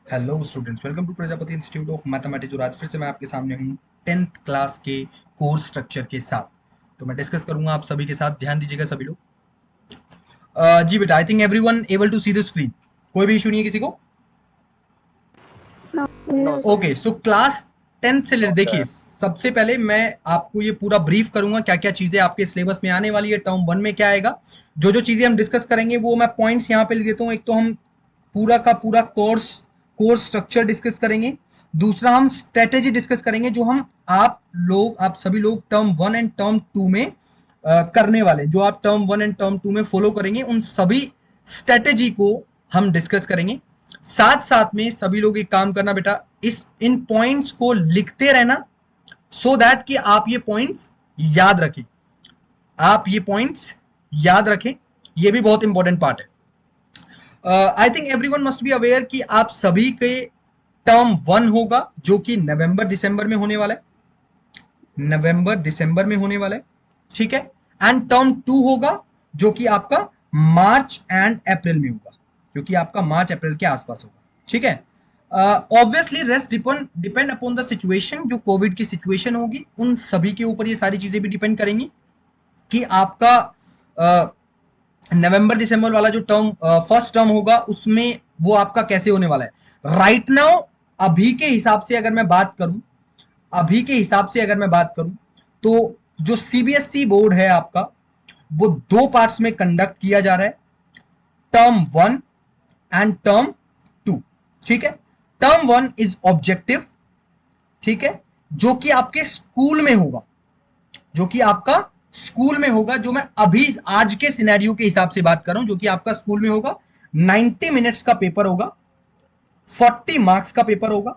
Hello students, welcome to Prajapati institute of mathematics. और आज फिर से मैं आपके सामने हूँ 10th क्लास के कोर्स स्ट्रक्चर के साथ। तो मैं डिस्कस करूंगा आप सभी के साथ, ध्यान दीजिएगा सभी लोग। जी बेटा, I think everyone able to see the screen. कोई भी इशू नहीं है किसी को? No sir. Okay, so class 10th से देखिए, सबसे पहले मैं आपको ये पूरा ब्रीफ करूंगा क्या क्या चीजें आपके सिलेबस में आने वाली है। टर्म 1 में क्या आएगा, जो जो चीजें हम डिस्कस करेंगे वो मैं पॉइंट्स यहाँ पे लिख देता हूँ। एक तो हम पूरा का पूरा कोर्स कोर्स स्ट्रक्चर डिस्कस करेंगे। दूसरा हम स्ट्रेटेजी डिस्कस करेंगे जो हम आप सभी लोग टर्म 1 एंड टर्म 2 में करने वाले, जो आप टर्म 1 एंड टर्म 2 में फॉलो करेंगे, उन सभी स्ट्रेटेजी को हम डिस्कस करेंगे। साथ साथ में सभी लोग एक काम करना बेटा, इस इन पॉइंट्स को लिखते रहना, सो दैट कि आप ये पॉइंट्स याद रखें। आप ये पॉइंट्स याद रखें, ये भी बहुत इंपॉर्टेंट पार्ट है। आई think everyone must be aware कि आप सभी के टर्म 1 होगा जो कि नवंबर दिसंबर में होने वाला है, नवंबर दिसंबर में होने वाला है, ठीक है। एंड टर्म 2 होगा जो कि आपका मार्च एंड अप्रैल में होगा, जो कि आपका मार्च अप्रैल के आसपास होगा, ठीक है। Obviously rest depend upon the situation, जो कोविड की सिचुएशन होगी उन सभी के ऊपर ये सारी चीजें भी डिपेंड करेंगी कि आपका नवंबर दिसंबर वाला जो टर्म फर्स्ट टर्म होगा उसमें वो आपका कैसे होने वाला है। राइट नाउ अभी के हिसाब से अगर मैं बात करूं, अभी के हिसाब से अगर मैं बात करूं, तो जो सीबीएसई बोर्ड है आपका, वो दो पार्ट्स में कंडक्ट किया जा रहा है, टर्म 1 एंड टर्म 2, ठीक है। टर्म 1 इज ऑब्जेक्टिव, ठीक है, जो कि आपके स्कूल में होगा, जो कि आपका स्कूल में होगा, जो मैं अभी आज के सिनेरियो के हिसाब से बात कर रहा हूं, जो कि आपका स्कूल में होगा। 90 मिनट्स का पेपर होगा, 40 मार्क्स का पेपर होगा,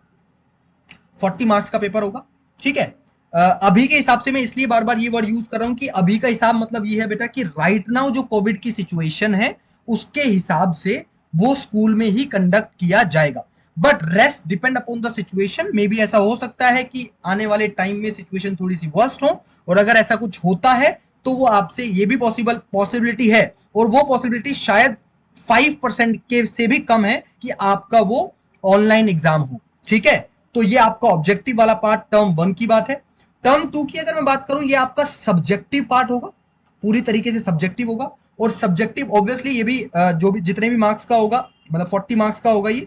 40 मार्क्स का पेपर होगा, ठीक है। अभी के हिसाब से मैं इसलिए बार बार ये वर्ड यूज कर रहा हूं कि अभी का हिसाब मतलब ये है बेटा कि राइट नाउ जो कोविड की सिचुएशन है उसके हिसाब से वो स्कूल में ही कंडक्ट किया जाएगा। But rest depend upon the situation, may be ऐसा हो सकता है कि आने वाले टाइम में सिचुएशन थोड़ी सी वर्स्ट हो, और अगर ऐसा कुछ होता है तो वो आपसे ये भी पॉसिबिलिटी है, और वो पॉसिबिलिटी शायद 5% के से भी कम है कि आपका वो ऑनलाइन एग्जाम हो, ठीक है। तो ये आपका ऑब्जेक्टिव वाला पार्ट टर्म 1 की बात है। टर्म 2 की अगर मैं बात करूं, ये आपका सब्जेक्टिव पार्ट होगा, पूरी तरीके से सब्जेक्टिव होगा। और सब्जेक्टिव ऑब्वियसली ये भी जो भी जितने भी मार्क्स का होगा, मतलब 40 मार्क्स का होगा ये,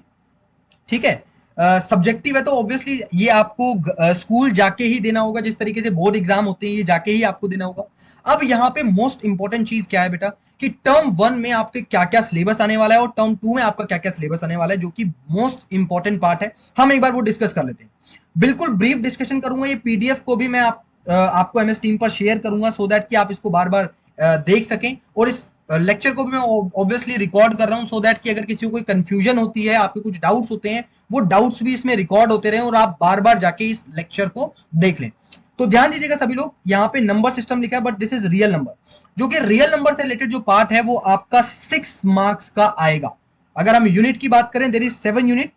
ठीक है। सब्जेक्टिव है तो ऑब्वियसली ये आपको स्कूल जाके ही देना होगा, जिस तरीके से बोर्ड एग्जाम होते हैं ये जाके ही आपको देना होगा। अब यहाँ पे मोस्ट इंपॉर्टेंट चीज क्या है बेटा, कि टर्म 1 में आपके क्या क्या सिलेबस आने वाला है और टर्म 2 में आपका क्या क्या सिलेबस आने वाला है, जो कि मोस्ट इंपॉर्टेंट पार्ट है। हम एक बार वो डिस्कस कर लेते हैं, बिल्कुल ब्रीफ डिस्कशन करूंगा। ये पीडीएफ को भी मैं आपको एमएस टीम पर शेयर करूंगा, सो दैट कि आप इसको बार बार देख सकें। और इस लेक्चर को भी मैं ऑब्वियसली रिकॉर्ड कर रहा हूं, सो दैट कि अगर किसी को कोई कंफ्यूजन होती है, आपके कुछ डाउट्स होते हैं, वो डाउट्स भी इसमें रिकॉर्ड होते रहे और आप बार बार जाके इस लेक्चर को देख लें। तो ध्यान दीजिएगा सभी लोग, यहाँ पे नंबर सिस्टम लिखा है but this is real number, जो कि रियल नंबर से रिलेटेड जो पार्ट है वो आपका 6 मार्क्स का आएगा। अगर हम यूनिट की बात करें, देर इज 7 यूनिट,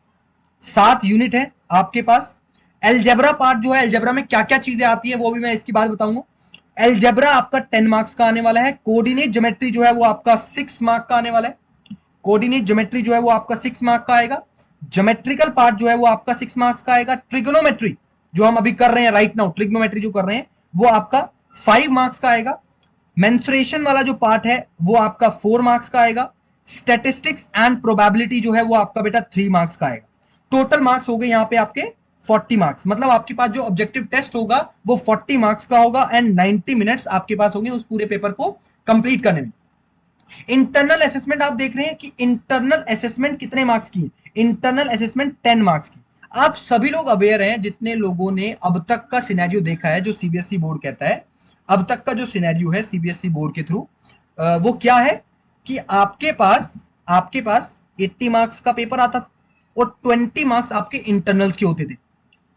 7 यूनिट है आपके पास। एलजेब्रा पार्ट जो है, एलजेब्रा में क्या क्या चीजें आती है वो भी मैं इसकी बात बताऊंगा। एलजेब्रा आपका 10 मार्क्स का आने वाला है। कोऑर्डिनेट ज्योमेट्री जो है वो आपका 6 मार्क का आने वाला है। कोऑर्डिनेट ज्योमेट्री जो है वो आपका 6 मार्क का आएगा। ज्योमेट्रिकल पार्ट जो है वो आपका 6 मार्क्स का आएगा। ट्रिग्नोमेट्री जो हम अभी कर रहे हैं राइट नाउ, ट्रिग्नोमेट्री जो कर रहे हैं वो आपका 5 मार्क्स का आएगा। मेंसुरेशन वाला जो पार्ट है वो आपका 4 मार्क्स का आएगा। स्टैटिस्टिक्स एंड प्रोबेबिलिटी जो है वो आपका बेटा 3 मार्क्स का आएगा। टोटल मार्क्स हो गए यहाँ पे आपके 40 मार्क्स, मतलब आपके पास जो ऑब्जेक्टिव टेस्ट होगा वो 40 मार्क्स का होगा एंड 90 मिनट्स आपके पास होंगे उस पूरे पेपर को कंप्लीट करने में। इंटरनल असेसमेंट आप देख रहे हैं कि इंटरनल असेसमेंट कितने मार्क्स की, इंटरनल असेसमेंट 10 मार्क्स की। आप सभी लोग अवेयर हैं, जितने लोगों ने अब तक का सिनेरियो देखा है जो सीबीएसई बोर्ड कहता है, अब तक का जो सिनेरियो है सीबीएसई बोर्ड के थ्रू, वो क्या है कि आपके पास 80 मार्क्स का पेपर आता था और 20 मार्क्स आपके इंटरनल्स के होते थे।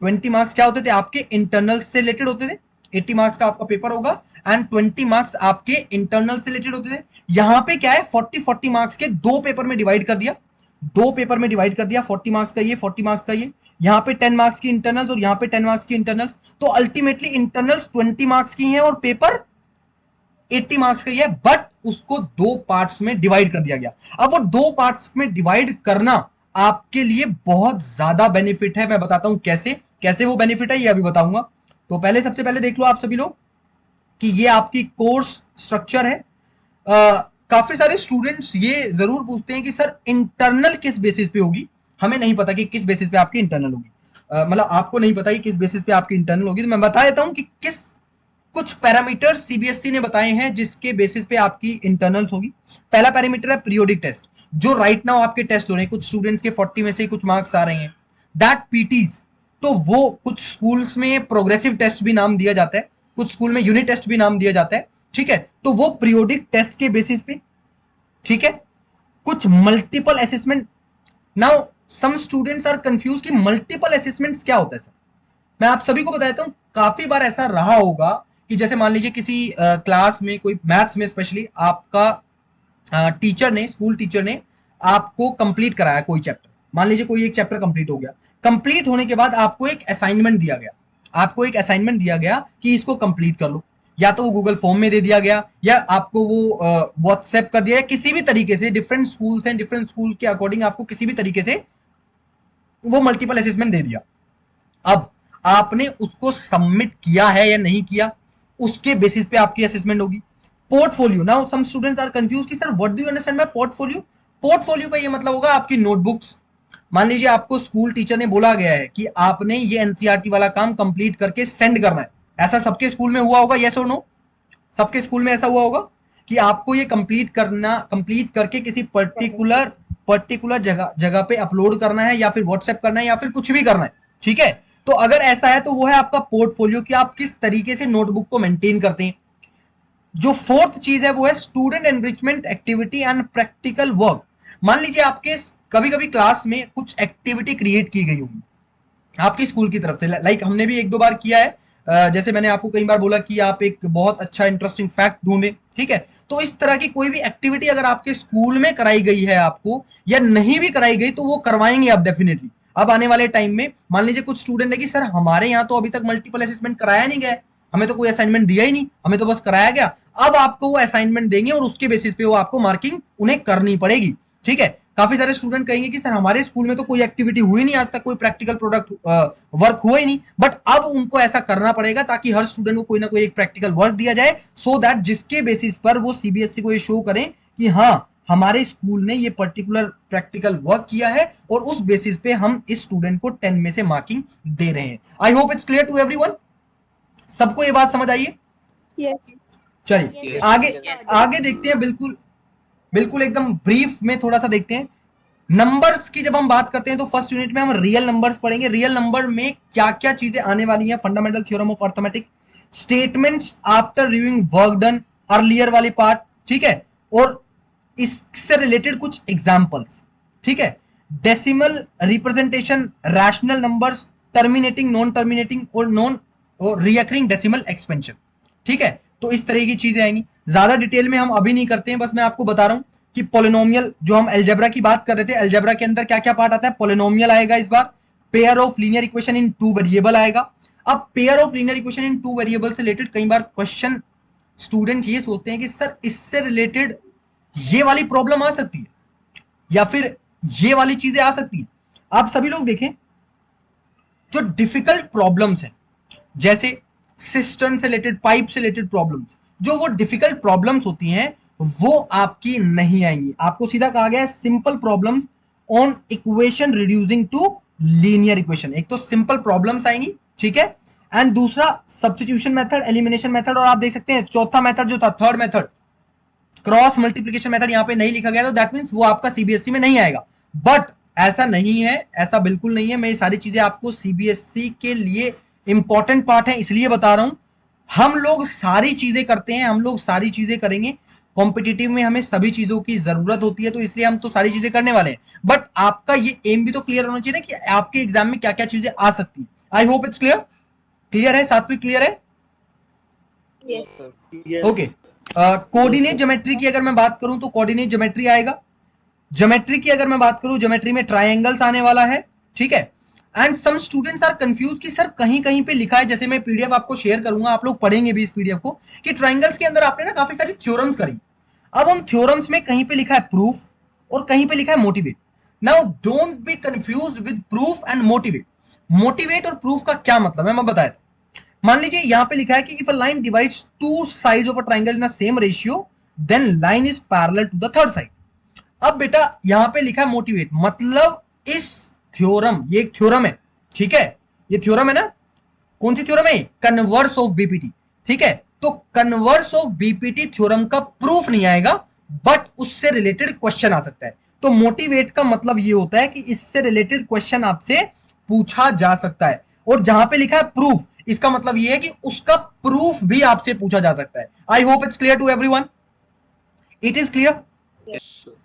20 मार्क्स क्या होते थे, आपके इंटरनल से रिलेटेड होते थे। 80 मार्क्स का आपका पेपर होगा एंड 20 मार्क्स आपके इंटरनल से रिलेटेड होते थे। यहां पे क्या है, 40 मार्क्स के दो पेपर में डिवाइड कर दिया, 40 मार्क्स का ये, 40 मार्क्स का ये। यहाँ पे 10 मार्क्स की इंटरनल्स और यहाँ पे 10 मार्क्स की इंटरनल्स, तो अल्टीमेटली इंटरनल्स 20 मार्क्स की हैं और पेपर 80 मार्क्स का ही है, बट उसको दो पार्ट्स में डिवाइड कर दिया गया। अब वो दो पार्ट्स में डिवाइड करना आपके लिए बहुत ज्यादा बेनिफिट है। मैं बताता हूं कैसे कैसे वो बेनिफिट है, ये अभी बताऊंगा। तो पहले सबसे पहले देख लो आप सभी लोग कि ये आपकी कोर्स स्ट्रक्चर है। काफी सारे स्टूडेंट्स ये जरूर पूछते हैं कि सर इंटरनल किस बेसिस पे होगी। हमें नहीं पता कि किस बेसिस पे आपकी इंटरनल होगी। मतलब आपको नहीं पता कि किस बेसिस पे आपकी इंटरनल होगी, तो मैं बता देता हूं कि किस कुछ पैरामीटर सीबीएसई ने बताए हैं जिसके बेसिस पे आपकी इंटरनल्स होगी। पहला पैरामीटर है पीरियोडिक टेस्ट। जो राइट नाउ आपके टेस्ट हो रहे हैं, कुछ स्टूडेंट्स के 40 में से कुछ मार्क्स आ रहे हैं, दैट पीटीज। तो वो कुछ स्कूल्स में प्रोग्रेसिव टेस्ट भी नाम दिया जाता है, कुछ स्कूल में यूनिट टेस्ट भी नाम दिया जाता है। ठीक है, तो वो पीरियोडिक टेस्ट के बेसिस पे। ठीक है, कुछ multiple assessment. Now some students are confuse कि मल्टीपल असेसमेंट्स क्या होता है सर। मैं आप सभी को बताता हूं, काफी बार ऐसा रहा होगा कि जैसे मान लीजिए किसी क्लास में, कोई मैथ्स में स्पेशली, आपका टीचर ने, स्कूल टीचर ने आपको कंप्लीट कराया कोई चैप्टर। मान लीजिए कोई एक चैप्टर कंप्लीट हो गया। कंप्लीट होने के बाद आपको एक असाइनमेंट दिया गया, आपको एक असाइनमेंट दिया गया कि इसको कंप्लीट कर लो। या तो वो गूगल फॉर्म में दे दिया गया, या आपको वो व्हाट्सएप कर दिया, किसी भी तरीके से। डिफरेंट स्कूल्स हैं, डिफरेंट स्कूल के अकॉर्डिंग आपको किसी भी तरीके से वो मल्टीपल असेसमेंट दे दिया। अब आपने उसको सबमिट किया है या नहीं किया, उसके बेसिस पे आपकी असेसमेंट होगी। Portfolio, now some students are confuse कि sir what do you understand by portfolio. Portfolio का ये मतलब होगा आपकी नोटबुक्स। मान लीजिए आपको स्कूल टीचर ने बोला गया है कि आपने ये एनसीईआरटी वाला काम कंप्लीट करके सेंड करना है। ऐसा सबके स्कूल में हुआ होगा, यस और नो। सबके स्कूल में ऐसा हुआ होगा कि आपको ये कंप्लीट करके किसी पर्टिकुलर पर्टिकुलर जगह जगह पे अपलोड करना है, या फिर व्हाट्सएप करना है, या फिर कुछ भी करना है। ठीक है, तो अगर ऐसा है तो वो है आपका पोर्टफोलियो, कि आप किस तरीके से नोटबुक को मेंटेन करते हैं। जो फोर्थ चीज है वो है student enrichment activity and practical work. मान लीजिए आपके कभी कभी क्लास में कुछ एक्टिविटी क्रिएट की गई होगी आपकी स्कूल की तरफ से, लाइक हमने भी एक दो बार किया है। जैसे मैंने आपको कई बार बोला कि आप एक बहुत अच्छा इंटरेस्टिंग फैक्ट ढूंढें। ठीक है, तो इस तरह की कोई भी एक्टिविटी अगर आपके स्कूल में कराई गई है आपको, या नहीं भी कराई गई, तो वो करवाएंगे आप डेफिनेटली। अब आने वाले टाइम में मान लीजिए कुछ स्टूडेंट है कि सर हमारे यहाँ तो अभी तक मल्टीपल असेसमेंट कराया नहीं गया, हमें तो कोई असाइनमेंट दिया ही नहीं, हमें तो बस कराया गया। अब आपको वो असाइनमेंट देंगे और उसके बेसिस पे वो आपको मार्किंग उन्हें करनी पड़ेगी। ठीक है, काफी सारे स्टूडेंट कहेंगे कि सर हमारे स्कूल में तो कोई एक्टिविटी हुई नहीं आज तक, कोई प्रैक्टिकल प्रोडक्ट वर्क हुआ ही नहीं। बट अब उनको ऐसा करना पड़ेगा ताकि हर स्टूडेंट को कोई ना कोई एक प्रैक्टिकल वर्क दिया जाए, सो दैट जिसके बेसिस पर वो सीबीएसई को ये शो करें कि हाँ, हमारे स्कूल ने ये पर्टिकुलर प्रैक्टिकल वर्क किया है, और उस बेसिस पे हम इस स्टूडेंट को 10 में से मार्किंग दे रहे हैं। I hope it's clear to everyone. सबको ये बात समझ आई है? यस चलिए आगे आगे देखते हैं। बिल्कुल बिल्कुल एकदम ब्रीफ में थोड़ा सा देखते हैं। नंबर्स की जब हम बात करते हैं तो फर्स्ट यूनिट में हम रियल नंबर्स पढ़ेंगे। रियल नंबर में क्या क्या चीजें आने वाली हैं, fundamental theorem of arithmetic, statements after reviewing work done, earlier वाले पार्ट। ठीक है, और इससे रिलेटेड कुछ एग्जांपल्स। ठीक है, decimal representation, rational numbers, terminating, non terminating और नॉन और रिकरिंग डेसिमल एक्सपेंशन। ठीक है, तो इस तरह की चीजें आएंगी। ज्यादा डिटेल में हम अभी नहीं करते हैं, बस मैं आपको बता रहा हूं कि पोलिनोमियल, जो हम अलजेब्रा की बात कर रहे थे, अलजेब्रा के अंदर क्या क्या पार्ट आता है। पोलिनोमियल आएगा इस बार, pair of linear equation in two variable आएगा। अब pair of linear equation in two variable से रिलेटेड कई बार क्वेश्चन स्टूडेंट ये सोचते हैं कि सर इससे रिलेटेड ये वाली प्रॉब्लम आ सकती है, या फिर ये वाली चीजें आ सकती हैं। आप सभी लोग देखें, जो डिफिकल्ट प्रॉब्लम्स हैं, जैसे सिस्टम से रिलेटेड, पाइप से रिलेटेड प्रॉब्लम्स, जो वो डिफिकल्ट प्रॉब्लम्स होती हैं, वो आपकी नहीं आएंगी। आपको सीधा कहा गया है simple problem on equation reducing to linear equation. एक तो सिंपल प्रॉब्लम्स आएंगी, ठीक है, एंड दूसरा सब्स्टिट्यूशन मेथड, एलिमिनेशन मेथड, और आप देख सकते हैं चौथा मेथड जो था, third method, cross multiplication method, यहां पे नहीं लिखा गया, तो दैट मींस वो आपका सीबीएसई में नहीं आएगा। बट ऐसा नहीं है, ऐसा बिल्कुल नहीं है। मैं ये सारी चीजें आपको सीबीएसई के लिए इंपॉर्टेंट पार्ट है इसलिए बता रहा हूं। हम लोग सारी चीजें करते हैं, हम लोग सारी चीजें करेंगे। कॉम्पिटिटिव में हमें सभी चीजों की जरूरत होती है, तो इसलिए हम तो सारी चीजें करने वाले हैं। बट आपका ये एम भी तो क्लियर होना चाहिए ना कि आपके एग्जाम में क्या क्या चीजें आ सकती है। I hope it's clear. Clear है? सात्विक क्लियर है? ओके। कोऑर्डिनेट ज्योमेट्री की अगर मैं बात करूं तो कोऑर्डिनेट ज्योमेट्री आएगा। ज्योमेट्री की अगर मैं बात करूं, ज्योमेट्री में ट्रायंगल्स आने वाला है। ठीक है, and some students are confuse कि सर कहीं कहीं पे लिखा है, जैसे मैं पीडीएफ आपको शेयर करूंगा, आप लोग पढ़ेंगे भी इस पीडीएफ को, कि ट्रायंगल्स के अंदर आपने ना काफी सारी थ्योरम्स करी। अब उन थ्योरम्स में कहीं पे लिखा है प्रूफ और कहीं पे लिखा है motivate. Now don't be confuse with proof and motivate. Motivate और प्रूफ का क्या मतलब है मैं बताया था। मान लीजिए यहां पे लिखा है कि if a line divides two sides of a triangle in the same ratio then line is parallel to the third side. अब बेटा यहां पे लिखा है मोटिवेट, मतलब इस थ्योरम, ये एक थ्योरम है, ठीक है, ये थ्योरम है ना, कौन सी थ्योरम है, कन्वर्स ऑफ बीपीटी, ठीक है। तो कन्वर्स ऑफ बीपीटी थ्योरम का प्रूफ नहीं आएगा, बट उससे रिलेटेड क्वेश्चन आ सकता है। तो मोटिवेट का मतलब ये होता है कि इससे रिलेटेड क्वेश्चन आपसे पूछा जा सकता है। और जहां पे लिखा है प्रूफ, इसका मतलब ये है कि उसका प्रूफ भी आपसे पूछा जा सकता है। I hope it's clear to everyone, it is clear. Yes sir.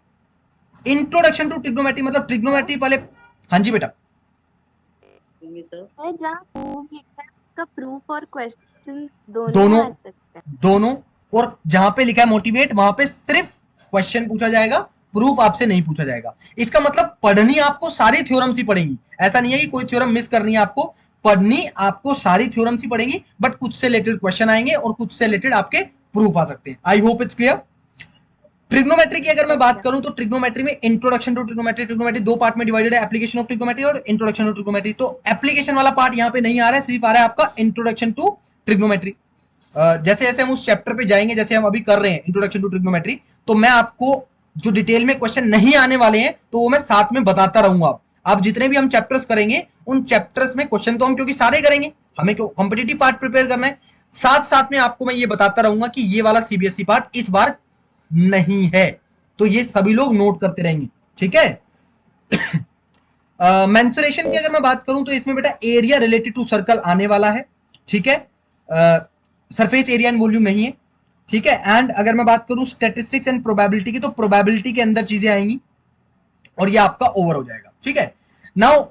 Introduction to trigonometry मतलब ट्रिग्नोमेट्री पहले, हाँ जी बेटा, है जहाँ प्रूफ लिखा है उसका प्रूफ और क्वेश्चन दोनों दोनों आ सकते हैं। दोनों। और जहां पे लिखा है मोटिवेट वहां पे सिर्फ क्वेश्चन पूछा जाएगा, प्रूफ आपसे नहीं पूछा जाएगा। इसका मतलब पढ़नी आपको सारी थ्योरम्स ही पड़ेंगी, ऐसा नहीं है कि कोई थ्योरम मिस करनी है आपको, पढ़नी आपको सारी थ्योरम्स ही पड़ेंगी, बट कुछ से रिलेटेड क्वेश्चन आएंगे और कुछ से रिलेटेड आपके प्रूफ आ सकते हैं। I hope it's clear. Trigonometry की अगर मैं बात करूं तो ट्रिग्नोमेट्री में इंट्रोडक्शन टू ट्रिग्नोमेट्री, ट्रिग्नोमेट्री दो पार्ट में डिवाइडेड है, एप्लीकेशन ऑफ ट्रिग्नोमेट्री और इंट्रोडक्शन टू ट्रिग्नोमेट्री। तो एप्लीकेशन वाला पार्ट यहां पे नहीं आ रहा है, सिर्फ आ रहा है आपका इंट्रोडक्शन टू ट्रिग्नोमेट्री। जैसे जैसे हम उस चैप्टर पे जाएंगे, जैसे हम अभी कर रहे हैं इंट्रोडक्शन टू ट्रिग्नोमेट्री, तो मैं आपको जो डिटेल में क्वेश्चन नहीं आने वाले हैं तो वो मैं साथ में बताता रहूंगा। आप जितने भी हम चैप्टर्स करेंगे उन चैप्टर्स में क्वेश्चन तो हम क्योंकि सारे करेंगे, हमें क्यों कॉम्पिटिटिव पार्ट प्रिपेयर करना है, साथ साथ में आपको मैं ये बताता रहूंगा कि ये वाला सीबीएसई पार्ट इस बार नहीं है, तो ये सभी लोग नोट करते रहेंगे, ठीक है। मेंसुरेशन की अगर मैं बात करूं तो इसमें बेटा एरिया रिलेटेड टू सर्कल आने वाला है, ठीक है, सरफेस एरिया एंड वॉल्यूम नहीं है, ठीक है। एंड अगर मैं बात करूं स्टैटिस्टिक्स एंड प्रोबेबिलिटी की, तो प्रोबेबिलिटी के अंदर चीजें आएंगी और ये आपका ओवर हो जाएगा, ठीक है। Now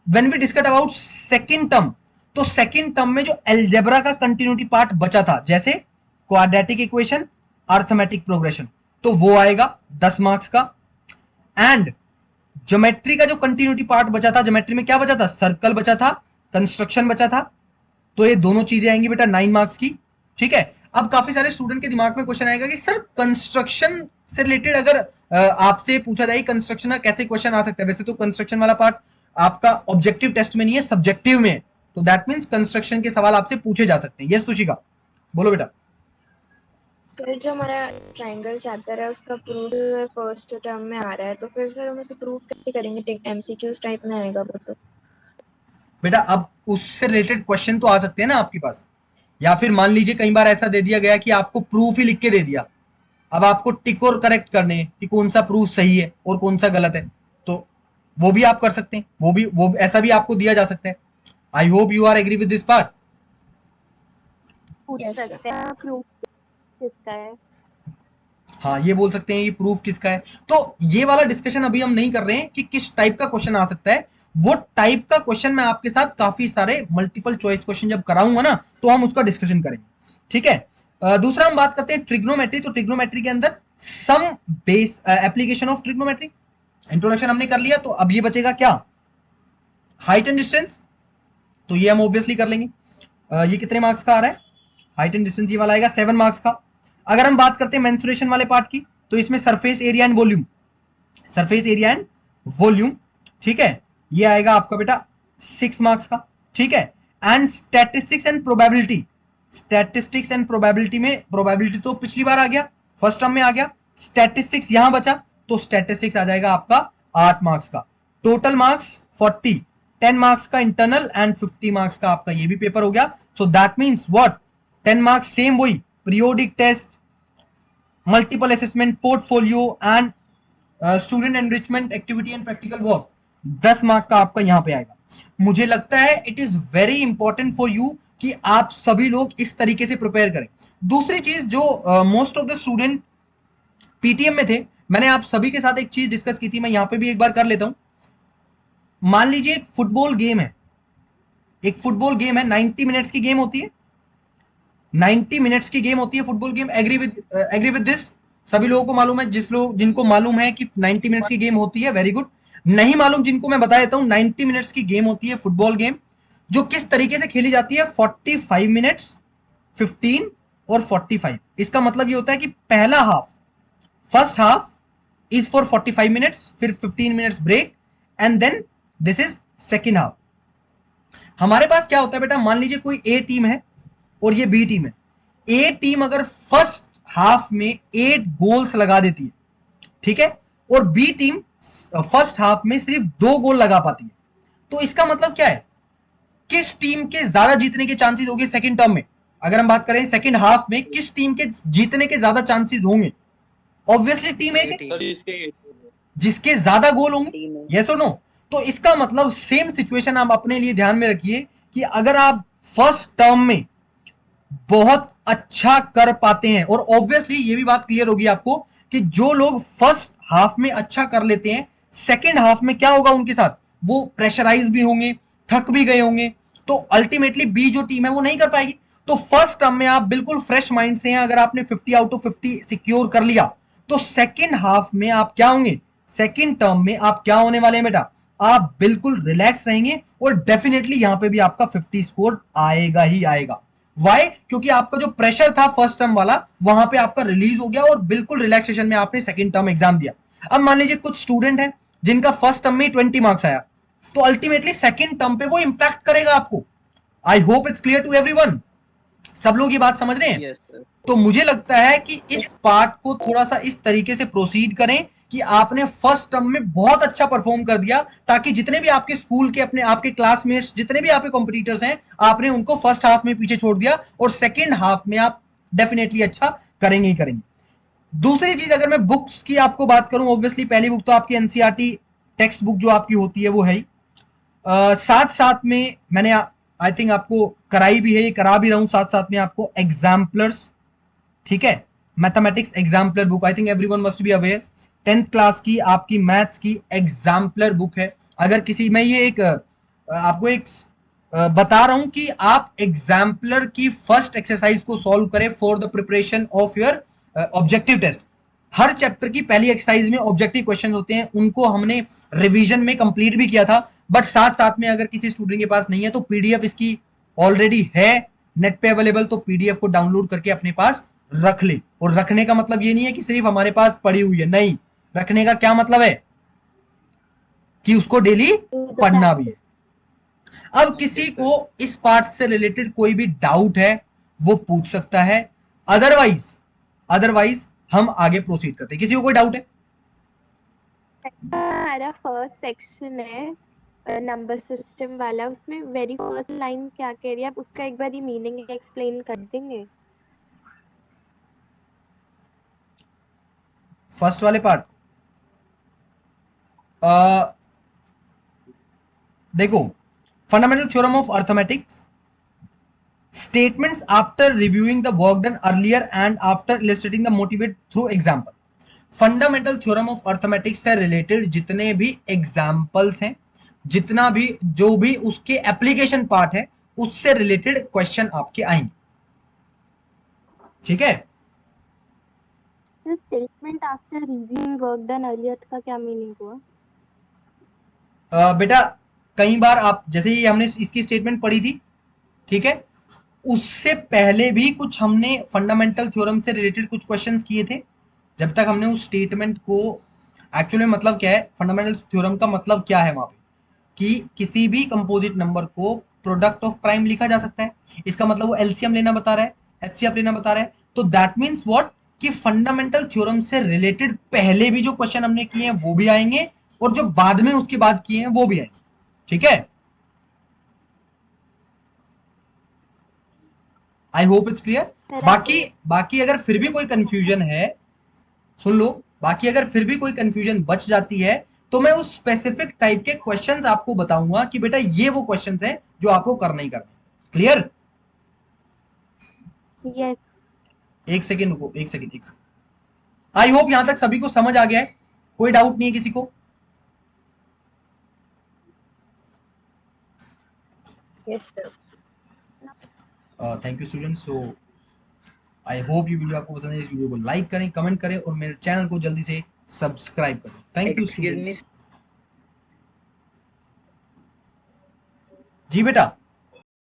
when we discuss about second term, तो सेकंड टर्म में जो एल्जेब्रा का कंटिन्यूटी पार्ट बचा था, जैसे क्वाड्रेटिक इक्वेशन, अर्थमेटिक प्रोग्रेशन, तो वो आएगा 10 मार्क्स का। एंड ज्योमेट्री का जो कंटिन्यूटी पार्ट बचा था, ज्योमेट्री में क्या बचा था, सर्कल बचा था, कंस्ट्रक्शन बचा था, तो ये दोनों चीजें आएंगी बेटा 9 मार्क्स की, ठीक है। अब काफी सारे स्टूडेंट के दिमाग में क्वेश्चन आएगा कि सर कंस्ट्रक्शन से रिलेटेड अगर आपसे पूछा जाए कंस्ट्रक्शन का कैसे क्वेश्चन आ सकता है, वैसे तो कंस्ट्रक्शन वाला पार्ट आपका ऑब्जेक्टिव टेस्ट में नहीं है, सब्जेक्टिव में, तो दैट मींस कंस्ट्रक्शन के सवाल आपसे पूछे जा सकते हैं। यस तुशिका, बोलो बेटा। सर जो हमारा ट्रायंगल चैप्टर है उसका प्रूफ फर्स्ट टर्म में आ रहा है, तो फिर सर हम उसे प्रूफ कैसे करेंगे, एमसीक्यूज टाइप में आएगा वो तो। बेटा अब उससे रिलेटेड क्वेश्चन तो आ सकते हैं ना आपके पास, या फिर मान लीजिए कई बार ऐसा दे दिया गया कि आपको प्रूफ ही लिख के दे दिया, अब आपको टिक और करेक्ट करने हैं कि कौन सा प्रूफ सही है और कौन सा गलत है, तो वो भी आप कर सकते हैं, वो ऐसा भी आपको दिया जा सकता है। I hope you are agree with this part. पूछ सकते हैं प्रूफ किसका है। हाँ ये बोल सकते हैं ये प्रूफ किसका है। तो ये वाला डिस्कशन अभी हम नहीं कर रहे हैं कि किस टाइप का क्वेश्चन आ सकता है, वो टाइप का क्वेश्चन मैं आपके साथ काफी सारे मल्टीपल चॉइस क्वेश्चन जब कराऊंगा ना तो हम उसका डिस्कशन करेंगे, ठीक है। दूसरा हम बात करते हैं ट्रिग्नोमेट्री, तो ट्रिग्नोमेट्री के अंदर some base application of trigonometry, introduction हमने कर लिया, तो अब ये बचेगा क्या, हाइट एंड डिस्टेंस, तो ये हम ऑब्वियसली कर लेंगे। ये कितने मार्क्स का आ रहा है, हाइट एंड डिस्टेंस ये वाला आएगा 7 मार्क्स का। अगर हम बात करते हैं मेंसुरेशन वाले पार्ट की, तो इसमें surface area and volume, surface area and volume, ठीक है, ये आएगा आपका बेटा 6 मार्क्स का, ठीक है। And statistics and probability, statistics and probability में प्रोबेबिलिटी तो पिछली बार आ गया, फर्स्ट टर्म में आ गया, स्टैटिस्टिक्स यहां बचा, तो स्टैटिस्टिक्स आ जाएगा आपका 8 मार्क्स का। टोटल मार्क्स 40, 10 मार्क्स का इंटरनल एंड 50 मार्क्स का आपका ये भी पेपर हो गया। So that means what, 10 marks same वही, periodic test, multiple assessment, portfolio and student enrichment activity and practical work, 10 mark का आपका यहां पे आएगा। मुझे लगता है it is very important for you कि आप सभी लोग इस तरीके से प्रिपेयर करें। दूसरी चीज जो most of the student PTM में थे, मैंने आप सभी के साथ एक चीज डिस्कस की थी, मैं यहां पे भी एक बार कर लेता हूं। मान लीजिए एक फुटबॉल गेम है, एक फुटबॉल गेम है, 90 मिनट्स की गेम होती है, 90 मिनट्स की गेम होती है football game. Agree with this, सभी लोगों को मालूम है, जिनको मालूम है कि 90 मिनट्स की गेम होती है, वेरी गुड। नहीं मालूम जिनको मैं बता देता हूं, 90 मिनट्स की गेम होती है फुटबॉल गेम, जो किस तरीके से खेली जाती है, 45 मिनट्स, 15 और 45। इसका मतलब ये होता है कि पहला half, first half is for 45 minutes, फिर 15 minutes break, and then this is second half. हमारे पास क्या होता है बेटा, मान लीजिए कोई ए टीम है और ये बी टीम है। ए टीम अगर फर्स्ट हाफ में 8 गोल्स लगा देती है, ठीक है, और बी टीम फर्स्ट हाफ में सिर्फ 2 गोल लगा पाती है, तो इसका मतलब क्या है, किस टीम के ज्यादा जीतने के चांसेस होंगे सेकंड टर्म में। अगर हम बात करें सेकंड हाफ में किस टीम के जीतने के ज्यादा चांसेस होंगे, ऑब्वियसली टीम ए के, सर इसके जिसके ज्यादा गोल होंगे, टीम है। यस और नो। तो इसका मतलब सेम सिचुएशन आप अपने लिए ध्यान में रखिए कि अगर आप फर्स्ट टर्म में बहुत अच्छा कर पाते हैं, और ऑब्वियसली ये भी बात क्लियर होगी आपको कि जो लोग फर्स्ट हाफ में अच्छा कर लेते हैं, सेकेंड हाफ में क्या होगा उनके साथ, वो प्रेशराइज भी होंगे, थक भी गए होंगे, तो अल्टीमेटली बी जो टीम है वो नहीं कर पाएगी। तो फर्स्ट टर्म में आप बिल्कुल फ्रेश माइंड से हैं, अगर आपने 50 आउट ऑफ 50 सिक्योर कर लिया, तो सेकेंड हाफ में आप क्या होंगे, सेकेंड टर्म में आप क्या होने वाले हैं बेटा, आप बिल्कुल रिलैक्स रहेंगे, और डेफिनेटली यहां पे भी आपका 50 स्कोर आएगा ही आएगा। वाई, क्योंकि आपका जो प्रेशर था फर्स्ट टर्म वाला, वहां पे आपका रिलीज हो गया और बिल्कुल रिलैक्सेशन में आपने सेकंड टर्म एग्जाम दिया। अब मान लीजिए कुछ स्टूडेंट है जिनका फर्स्ट टर्म में 20 मार्क्स आया, तो अल्टीमेटली सेकंड टर्म पे वो इंपैक्ट करेगा आपको। I hope it's clear to everyone, सब लोग ये बात समझ रहे हैं। Yes sir. तो मुझे लगता है कि इस पार्ट को थोड़ा सा इस तरीके से प्रोसीड करें कि आपने फर्स्ट टर्म में बहुत अच्छा परफॉर्म कर दिया, ताकि जितने भी आपके स्कूल के अपने आपके क्लासमेट्स, जितने भी आपके कॉम्पिटिटर्स हैं, आपने उनको फर्स्ट हाफ में पीछे छोड़ दिया, और सेकेंड हाफ में आप डेफिनेटली अच्छा करेंगे ही करेंगे। दूसरी चीज, अगर मैं बुक्स की आपको बात करूं, ऑब्वियसली पहली बुक तो आपकी एनसीईआरटी टेक्स्ट बुक जो आपकी होती है वो है ही। साथ साथ में मैंने आई थिंक आपको कराई भी है, करा भी रहा हूं साथ साथ में आपको एग्जाम्पलर्स, ठीक है, mathematics exemplar book, I think everyone must be aware, 10th class की आपकी मैथ्स की एग्जाम्पलर बुक है। अगर किसी, मैं ये एक आपको एक बता रहा हूं कि आप एग्जाम्पलर की फर्स्ट एक्सरसाइज को सॉल्व करें for the preparation of your objective test. हर चैप्टर की पहली एक्सरसाइज में ऑब्जेक्टिव क्वेश्चन होते हैं, उनको हमने रिवीजन में कंप्लीट भी किया था, बट साथ साथ में अगर किसी स्टूडेंट के पास नहीं है तो पीडीएफ इसकी ऑलरेडी है नेट पे अवेलेबल, तो पीडीएफ को डाउनलोड करके अपने पास रख ले। और रखने का मतलब ये नहीं है कि सिर्फ हमारे पास पड़ी हुई है, नहीं, रखने का क्या मतलब है कि उसको डेली पढ़ना भी है। अब किसी को इस पार्ट से रिलेटेड कोई भी डाउट है वो पूछ सकता है, अदरवाइज हम आगे प्रोसीड करते हैं। किसी को कोई डाउट है? हमारा फर्स्ट सेक्शन है नंबर सिस्टम वाला, उसमें वेरी फर्स्ट लाइन क्या कह रही है, आप उसका एक बार मीनिंग एक्सप्लेन कर देंगे? फर्स्ट वाले पार्ट, देखो, fundamental theorem of arithmetics, statements after reviewing the work done earlier and after illustrating the motivate through example। Fundamental theorem of arithmetics से रिलेटेड जितने भी एग्जाम्पल्स हैं, जितना भी जो भी उसके एप्लीकेशन पार्ट है, उससे रिलेटेड क्वेश्चन आपके आएंगे, ठीक है। Statement after reviewing work done earlier का क्या मीनिंग हुआ? बेटा कई बार आप, जैसे ही हमने इसकी स्टेटमेंट पढ़ी थी, ठीक है, उससे पहले भी कुछ हमने फंडामेंटल थ्योरम से रिलेटेड कुछ क्वेश्चंस किए थे। जब तक हमने उस स्टेटमेंट को, एक्चुअली मतलब क्या है फंडामेंटल थ्योरम का मतलब क्या है वहां पे, कि किसी भी कंपोजिट नंबर को प्रोडक्ट ऑफ प्राइम लिखा जा सकता है, इसका मतलब वो एलसीएम लेना बता रहा है, एचसीएफ लेना बता रहा है। तो दैट मीन्स व्हाट, कि फंडामेंटल थ्योरम से रिलेटेड पहले भी जो क्वेश्चन हमने किए हैं वो भी आएंगे, और जो बाद में उसके बाद किए हैं वो भी आएंगे, ठीक है। I hope it's clear. बाकी अगर फिर भी कोई कंफ्यूजन है, सुन लो, बाकी अगर फिर भी कोई कंफ्यूजन बच जाती है तो मैं उस स्पेसिफिक टाइप के क्वेश्चंस आपको बताऊंगा कि बेटा ये वो क्वेश्चंस हैं जो आपको करना ही करना। क्लियर? यस। एक सेकेंड रुको, एक सेकेंड। आई होप यहां तक सभी को समझ आ गया है, कोई डाउट नहीं है किसी को? Yes sir. Thank you students. So I hope ये वीडियो आपको पसंद है। इस वीडियो को लाइक करें, कमेंट करें और मेरे चैनल को जल्दी से सब्सक्राइब करें। Thank you excuse me students. जी बेटा।